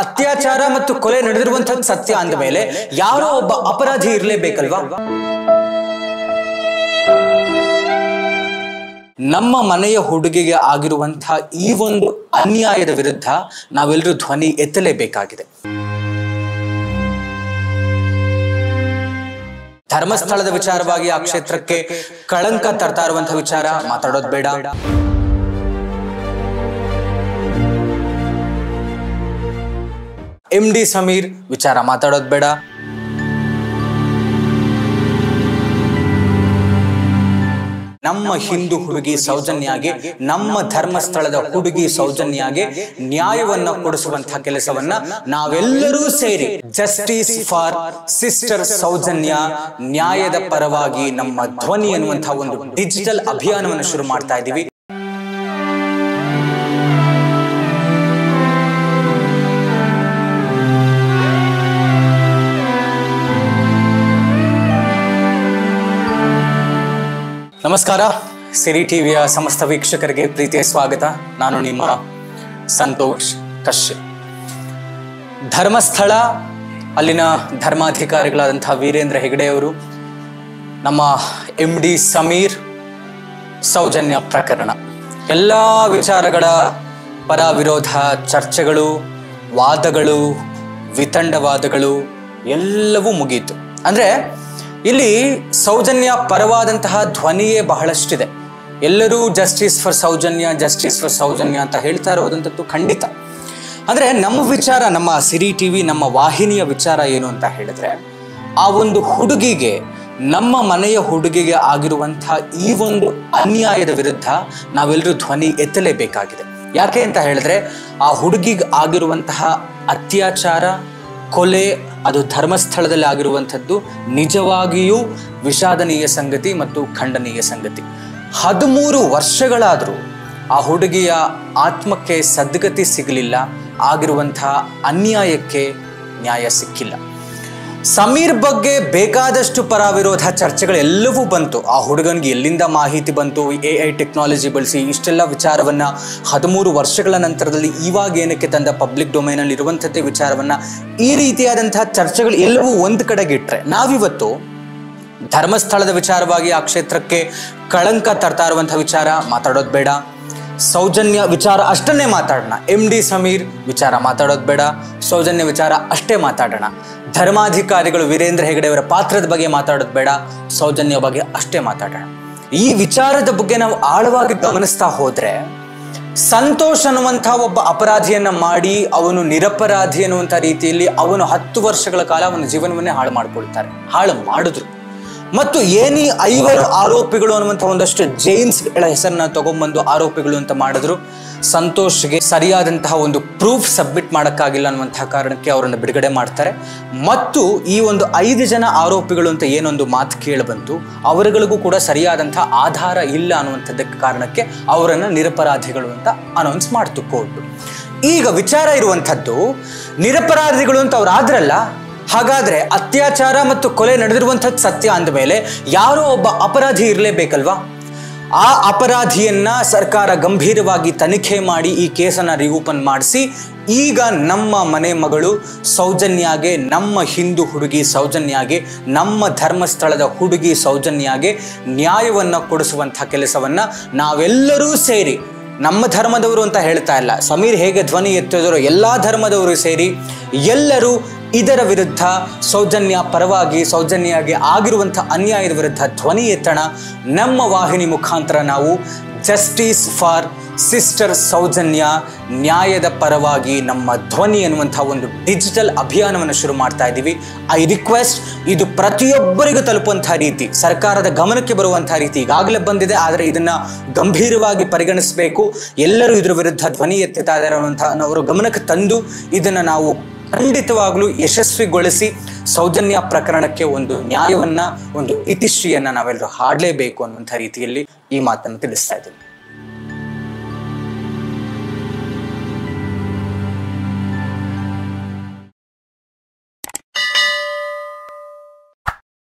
ಅತ್ಯಾಚಾರ ಮತ್ತು ಕೊಲೆ ನಡೆದಿರುವಂತದ್ದು ಸತ್ಯ ಅಂದ ಮೇಲೆ ಯಾರೋ ಒಬ್ಬ ಅಪರಾಧಿ ಇರಲೇಬೇಕಲ್ವಾ? ನಮ್ಮ ಮನೆಯ ಹುಡುಗಿಗೆ ಆಗಿರುವಂತಹ ಈ ಒಂದು ಅನ್ಯಾಯದ ವಿರುದ್ಧ ನಾವೆಲ್ಲರೂ ಧ್ವನಿ ಎತ್ತಲೇಬೇಕಾಗಿದೆ. ಧರ್ಮಸ್ಥಳದ ವಿಚಾರವಾಗಿ ಆ ಕ್ಷೇತ್ರಕ್ಕೆ ಕಳಂಕ ತರ್ತಾ ಇರುವಂತಹ ವಿಚಾರ ಮಾತಾಡೋದು ಬೇಡ. MD ಸಮೀರ್ ವಿಚಾರ ಮಾತಾಡೋದು ಬೇಡ. ನಮ್ಮ ಹಿಂದೂ ಹುಡುಗಿ ಸೌಜನ್ಯಾಗೆ, ನಮ್ಮ ಧರ್ಮಸ್ಥಳದ ಹುಡುಗಿ ಸೌಜನ್ಯಾಗೆ ನ್ಯಾಯವನ್ನ ಕೊಡಿಸುವಂತಹ ಕೆಲಸವನ್ನ ನಾವೆಲ್ಲರೂ ಸೇರಿ ಜಸ್ಟಿಸ್ ಫಾರ್ ಸಿಸ್ಟರ್ ಸೌಜನ್ಯ, ನ್ಯಾಯದ ಪರವಾಗಿ ನಮ್ಮ ಧ್ವನಿ ಅನ್ನುವಂತಹ ಒಂದು ಡಿಜಿಟಲ್ ಅಭಿಯಾನವನ್ನು ಶುರು ಮಾಡ್ತಾ ಇದ್ದೀವಿ. ನಮಸ್ಕಾರ. ಸಿರಿ ಟಿವಿಯ ಸಮಸ್ತ ವೀಕ್ಷಕರಿಗೆ ಪ್ರೀತಿಯ ಸ್ವಾಗತ. ನಾನು ನಿಮ್ಮ ಸಂತೋಷ್ ಕಶ್ಯಪ್. ಧರ್ಮಸ್ಥಳ ಅಲ್ಲಿನ ಧರ್ಮಾಧಿಕಾರಿಗಳಾದಂತಹ ವೀರೇಂದ್ರ ಹೆಗಡೆಯವರು, ನಮ್ಮ MD ಸಮೀರ್ ಸೌಜನ್ಯ ಪ್ರಕರಣ, ಎಲ್ಲ ವಿಚಾರಗಳ ಪರ ವಿರೋಧ ಚರ್ಚೆಗಳು, ವಾದಗಳು, ವಿತಂಡವಾದಗಳು ಎಲ್ಲವೂ ಮುಗೀತು. ಅಂದ್ರೆ ಇಲ್ಲಿ ಸೌಜನ್ಯ ಪರವಾದಂತಹ ಧ್ವನಿಯೇ ಬಹಳಷ್ಟಿದೆ. ಎಲ್ಲರೂ justice for Soujanya, justice for Soujanya ಅಂತ ಹೇಳ್ತಾ ಇರೋದಂತದ್ದು ಖಂಡಿತ. ಅಂದ್ರೆ ನಮ್ಮ ವಿಚಾರ, ನಮ್ಮ ಸಿರಿ ಟಿವಿ, ನಮ್ಮ ವಾಹಿನಿಯ ವಿಚಾರ ಏನು ಅಂತ ಹೇಳಿದ್ರೆ, ಆ ಒಂದು ಹುಡುಗಿಗೆ, ನಮ್ಮ ಮನೆಯ ಹುಡುಗಿಗೆ ಆಗಿರುವಂತಹ ಈ ಒಂದು ಅನ್ಯಾಯದ ವಿರುದ್ಧ ನಾವೆಲ್ಲರೂ ಧ್ವನಿ ಎತ್ತಲೇಬೇಕಾಗಿದೆ. ಯಾಕೆ ಅಂತ ಹೇಳಿದ್ರೆ, ಆ ಹುಡುಗಿಗೆ ಆಗಿರುವಂತಹ ಅತ್ಯಾಚಾರ, ಕೊಲೆ, ಅದು ಧರ್ಮಸ್ಥಳದಲ್ಲಿ ಆಗಿರುವಂಥದ್ದು ನಿಜವಾಗಿಯೂ ವಿಷಾದನೀಯ ಸಂಗತಿ ಮತ್ತು ಖಂಡನೀಯ ಸಂಗತಿ. 13 ವರ್ಷಗಳಾದರೂ ಆ ಹುಡುಗಿಯ ಆತ್ಮಕ್ಕೆ ಸದ್ಗತಿ ಸಿಗಲಿಲ್ಲ. ಆಗಿರುವಂತಹ ಅನ್ಯಾಯಕ್ಕೆ ನ್ಯಾಯ ಸಿಕ್ಕಿಲ್ಲ. ಸಮೀರ್ ಬಗ್ಗೆ ಬೇಕಾದಷ್ಟು ಪರ ವಿರೋಧ ಚರ್ಚೆಗಳೆಲ್ಲವೂ ಬಂತು. ಆ ಹುಡುಗನಿಗೆ ಎಲ್ಲಿಂದ ಮಾಹಿತಿ ಬಂತು, AI ಟೆಕ್ನಾಲಜಿ ಬಳಸಿ ಇಷ್ಟೆಲ್ಲ ವಿಚಾರವನ್ನ 13 ವರ್ಷಗಳ ನಂತರದಲ್ಲಿ ಇವಾಗ ಏನಕ್ಕೆ ತಂದ ಪಬ್ಲಿಕ್ ಡೊಮೈನಲ್ಲಿ ಇರುವಂಥದ್ದೇ ವಿಚಾರವನ್ನ, ಈ ರೀತಿಯಾದಂತಹ ಚರ್ಚೆಗಳು ಎಲ್ಲವೂ ಒಂದು ಕಡೆಗಿಟ್ರೆ, ನಾವಿವತ್ತು ಧರ್ಮಸ್ಥಳದ ವಿಚಾರವಾಗಿ ಆ ಕ್ಷೇತ್ರಕ್ಕೆ ಕಳಂಕ ತರ್ತಾ ಇರುವಂತಹ ವಿಚಾರ ಮಾತಾಡೋದು ಬೇಡ. ಸೌಜನ್ಯ ವಿಚಾರ ಅಷ್ಟನ್ನೇ ಮಾತಾಡೋಣ. MD ಸಮೀರ್ ವಿಚಾರ ಮಾತಾಡೋದು ಬೇಡ. ಸೌಜನ್ಯ ವಿಚಾರ ಅಷ್ಟೇ ಮಾತಾಡೋಣ. ಧರ್ಮಾಧಿಕಾರಿಗಳು ವೀರೇಂದ್ರ ಹೆಗಡೆಯವರ ಪಾತ್ರದ ಬಗ್ಗೆ ಮಾತಾಡೋದು ಬೇಡ. ಸೌಜನ್ಯ ಬಗ್ಗೆ ಅಷ್ಟೇ ಮಾತಾಡೋಣ. ಈ ವಿಚಾರದ ಬಗ್ಗೆ ನಾವು ಆಳವಾಗಿ ಗಮನಿಸ್ತಾ ಹೋದ್ರೆ, ಸಂತೋಷ್ ಅನ್ನುವಂತಹ ಒಬ್ಬ ಅಪರಾಧಿಯನ್ನ ಮಾಡಿ ಅವನು ನಿರಪರಾಧಿ ಅನ್ನುವಂಥ ರೀತಿಯಲ್ಲಿ ಅವನು 10 ವರ್ಷಗಳ ಕಾಲ ಅವನ ಜೀವನವನ್ನೇ ಹಾಳು ಮಾಡಿದ್ರು. ಮತ್ತು ಏನಿ 5 ಆರೋಪಿಗಳು ಅನ್ನುವಂಥ ಒಂದಷ್ಟು ಜೈನ್ಸ್ಗಳ ಹೆಸರನ್ನ ತಗೊಂಡ್ಬಂದು ಆರೋಪಿಗಳು ಅಂತ ಮಾಡಿದ್ರು. ಸಂತೋಷ್ಗೆ ಸರಿಯಾದಂತಹ ಒಂದು ಪ್ರೂಫ್ ಸಬ್ಮಿಟ್ ಮಾಡೋಕ್ಕಾಗಿಲ್ಲ ಅನ್ನುವಂತಹ ಕಾರಣಕ್ಕೆ ಅವರನ್ನು ಬಿಡುಗಡೆ ಮಾಡ್ತಾರೆ. ಮತ್ತು ಈ ಒಂದು 5 ಜನ ಆರೋಪಿಗಳು ಅಂತ ಏನೊಂದು ಮಾತು ಕೇಳಿಬಂತು, ಅವರುಗಳಿಗೂ ಕೂಡ ಸರಿಯಾದಂತಹ ಆಧಾರ ಇಲ್ಲ ಅನ್ನುವಂಥದ್ದಕ್ಕೆ ಕಾರಣಕ್ಕೆ ಅವರನ್ನು ನಿರಪರಾಧಿಗಳು ಅಂತ ಅನೌನ್ಸ್ ಮಾಡ್ತು ಕೋರ್ಟ್. ಈಗ ವಿಚಾರ ಇರುವಂಥದ್ದು, ನಿರಪರಾಧಿಗಳು ಅಂತ ಅವ್ರು ಆದ್ರಲ್ಲ, ಹಾಗಾದ್ರೆ ಅತ್ಯಾಚಾರ ಮತ್ತು ಕೊಲೆ ನಡೆದಿರುವಂಥದ್ದು ಸತ್ಯ ಅಂದ ಮೇಲೆ ಯಾರೋ ಒಬ್ಬ ಅಪರಾಧಿ ಇರಲೇಬೇಕಲ್ವಾ? ಆ ಅಪರಾಧಿಯನ್ನ ಸರ್ಕಾರ ಗಂಭೀರವಾಗಿ ತನಿಖೆ ಮಾಡಿ ಈ ಕೇಸನ್ನ ರಿಓಪನ್ ಮಾಡಿಸಿ, ಈಗ ನಮ್ಮ ಮನೆ ಮಗಳು ಸೌಜನ್ಯಾಗೆ, ನಮ್ಮ ಹಿಂದೂ ಹುಡುಗಿ ಸೌಜನ್ಯಾಗೆ, ನಮ್ಮ ಧರ್ಮಸ್ಥಳದ ಹುಡುಗಿ ಸೌಜನ್ಯಾಗೆ ನ್ಯಾಯವನ್ನ ಕೊಡಿಸುವಂತಹ ಕೆಲಸವನ್ನ ನಾವೆಲ್ಲರೂ ಸೇರಿ, ನಮ್ಮ ಧರ್ಮದವರು ಅಂತ ಹೇಳ್ತಾ ಇಲ್ಲ, ಸಮೀರ್ ಹೇಗೆ ಧ್ವನಿ ಎತ್ತಿದರೋ ಎಲ್ಲಾ ಧರ್ಮದವರು ಸೇರಿ ಎಲ್ಲರೂ ಇದರ ವಿರುದ್ಧ, ಸೌಜನ್ಯ ಪರವಾಗಿ, ಸೌಜನ್ಯಾಗೆ ಆಗಿರುವಂತಹ ಅನ್ಯಾಯದ ವಿರುದ್ಧ ಧ್ವನಿ ಎತ್ತೋಣ. ನಮ್ಮ ವಾಹಿನಿ ಮುಖಾಂತರ ನಾವು ಜಸ್ಟಿಸ್ ಫಾರ್ ಸಿಸ್ಟರ್ ಸೌಜನ್ಯ, ನ್ಯಾಯದ ಪರವಾಗಿ ನಮ್ಮ ಧ್ವನಿ ಅನ್ನುವಂತಹ ಒಂದು ಡಿಜಿಟಲ್ ಅಭಿಯಾನವನ್ನು ಶುರು ಮಾಡ್ತಾ ಇದ್ದೀವಿ. ಐ ರಿಕ್ವೆಸ್ಟ್, ಇದು ಪ್ರತಿಯೊಬ್ಬರಿಗೂ ತಲುಪುವಂತಹ ರೀತಿ, ಸರ್ಕಾರದ ಗಮನಕ್ಕೆ ಬರುವಂತಹ ರೀತಿ ಈಗಾಗಲೇ ಬಂದಿದೆ. ಆದರೆ ಇದನ್ನ ಗಂಭೀರವಾಗಿ ಪರಿಗಣಿಸಬೇಕು. ಎಲ್ಲರೂ ಇದರ ವಿರುದ್ಧ ಧ್ವನಿ ಎತ್ತುತ್ತಾ ಇದ್ದಾರೆ ಅನ್ನುವಂತಹ ಅವರ ಗಮನಕ್ಕೆ ತಂದು ಇದನ್ನು ನಾವು ಖಂಡಿತವಾಗ್ಲೂ ಯಶಸ್ವಿಗೊಳಿಸಿ ಸೌಜನ್ಯ ಪ್ರಕರಣಕ್ಕೆ ಒಂದು ನ್ಯಾಯವನ್ನ, ಒಂದು ಇತಿಶ್ರೀಯನ್ನ ನಾವೆಲ್ಲರೂ ಹಾಡಲೇಬೇಕು ಅನ್ನುವಂಥ ರೀತಿಯಲ್ಲಿ ಈ ಮಾತನ್ನು ತಿಳಿಸ್ತಾ ಇದ್ದೀನಿ.